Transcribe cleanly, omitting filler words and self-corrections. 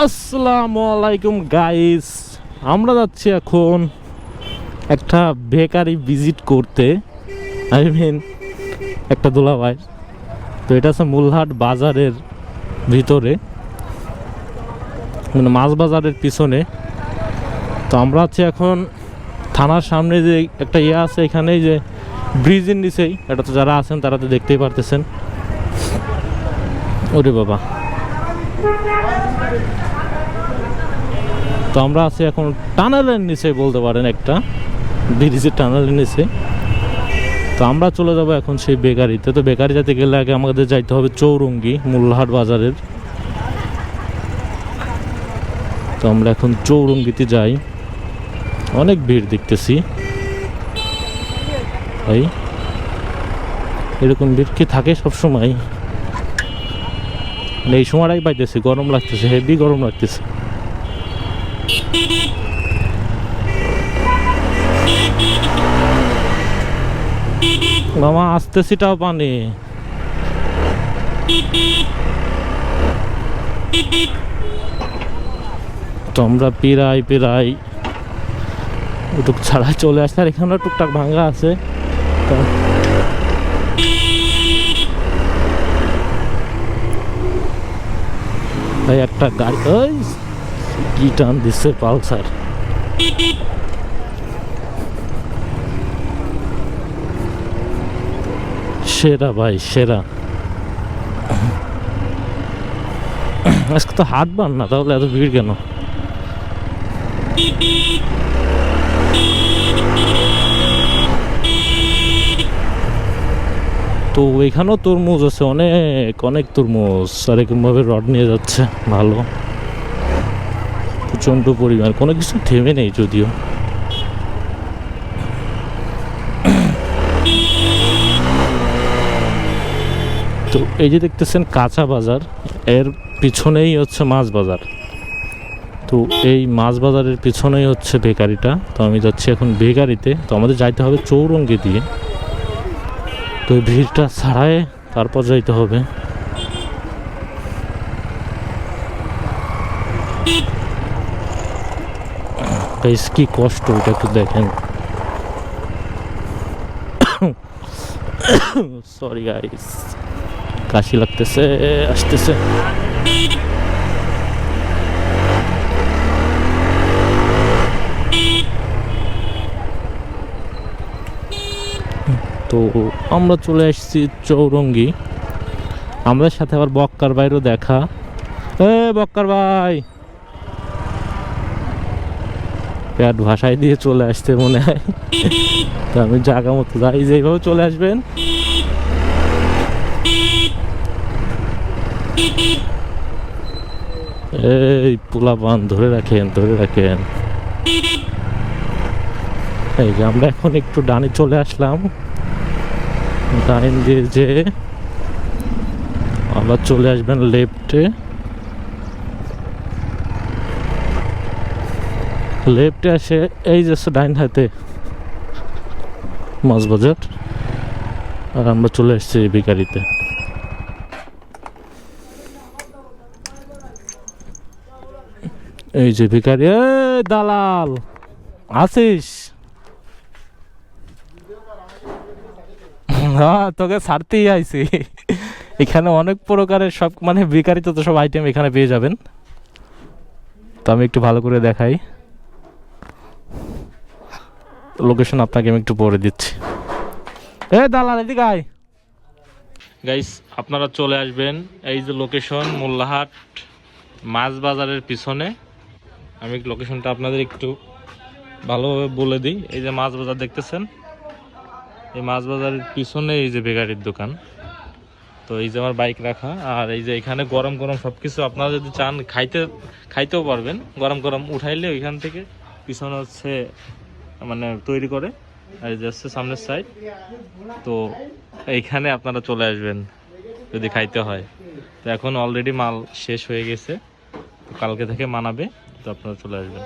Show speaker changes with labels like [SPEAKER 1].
[SPEAKER 1] আসসালামু আলাইকুম গাইস, আমরা যাচ্ছি এখন একটা বেকারি ভিজিট করতে। একটা দুলাভাই। তো এটা আছে মূলহাট বাজারের ভিতরে, মানে মাছ বাজারের পিছনে। তো আমরা আছি এখন থানার সামনে, যে একটা আছে এখানে, যে ব্রিজের নিচেই। এটা তো যারা আছেন তারা তো দেখতেই পারতেছেন। ওরে বাবা, তো আমরা আছি এখন টানেলের নিচে, বলতে পারেন একটা ব্রিজের টানেলের নিচে। তো আমরা চলে যাব এখন সেই বেকারিতে। তো বেকারি যেতে গেলে আগে আমাদের যাইতে হবে চৌরঙ্গি, মূলহাট বাজারের। তো আমরা এখন চৌরঙ্গিতে যাই। অনেক ভিড় দেখতেছি ভাই, এরকম ভিড় কি থাকে সবসময়? এই সময়টাই পাইতেছি, গরম লাগতেছে, হেভি গরম লাগতেছে। মামা আসতেছিটাও পানি। তো আমরা পিরাই ওটুক ছাড়া চলে আসছে। আর এখানে টুকটাক ভাঙ্গা আছে। ভাই একটা গাড়ি, ওই কি টান দিচ্ছে পালসার। সেরা ভাই, সেরা। আজকে তো হাটবার না, তাহলে এত ভিড় কেন? তো এখানেও তরমুজ আছে, অনেক অনেক তরমুজ। আর এরকম ভাবে রড নিয়ে যাচ্ছে, ভালো, প্রচন্ড পরিমাণ। কোনো কিছু থেমে নেই যদিও। তো এই যে দেখতেছেন কাঁচা বাজার, এর পিছনেই হচ্ছে মাছ বাজার। তো এই মাছ বাজারের পিছনেই হচ্ছে বেকারিটা। তো আমি যাচ্ছি এখন বেকারিতে। তো আমাদের যাইতে হবে চৌরঙ্গি দিয়ে। তো ভিড়টা ছাড়ায় তারপর যাইতে হবে। কি কষ্ট, এটা একটু দেখেন। সরি গাইস, কাশি লাগতেছে, আসতেছে। তো আমরা চলে আসছি চৌরঙ্গি। আমাদের সাথে আবার বক্কার ভাইরও দেখা। বক্কার ভাই পেট ভাষায় দিয়ে চলে আসতে মনে হয়। তো আমি জায়গা মতো যাই, যেভাবে চলে আসবেন। এই পোলাপান ধরে রাখেন। এই যে আমরা এখন একটু ডানে চলে আসলাম। ডাইন দিয়ে যে আবার চলে আসবেন লেফটে আসে এই যে ডাইন হাতে মাছ বাজার। আর আমরা চলে এসেছি বেকারিতে। এই যে ভিখারি, দালাল আছিস? হ্যাঁ, তোকে ছাড়তেই আইছি। এখানে অনেক প্রকারের সব, মানে বেকারিতে তো সব আইটেম এখানে পেয়ে যাবেন। তো আমি একটু ভালো করে দেখাই, লোকেশন আপনাকে আমি একটু পরে দিচ্ছি। দালাল এদিকে আয়। গাইস, আপনারা চলে আসবেন এই যে লোকেশন, মোল্লাহাট মাছ বাজারের পিছনে। আমি লোকেশনটা আপনাদের একটু ভালোভাবে বলে দিই। এই যে মাছ বাজার দেখতেছেন, এই মাছ বাজারের পিছনে এই যে বেকারির দোকান। তো এই যে আমার বাইক রাখা। আর এই যে এখানে গরম গরম সব কিছু আপনারা যদি চান খাইতেও পারবেন। গরম গরম উঠাইলে ওইখান থেকে পিছনে হচ্ছে মানে তৈরি করে। আর এই যে হচ্ছে সামনের সাইড। তো এইখানে আপনারা চলে আসবেন যদি খাইতে হয়। তো এখন অলরেডি মাল শেষ হয়ে গেছে, কালকে থেকে মানাবে। তো আপনারা চলে আসবেন।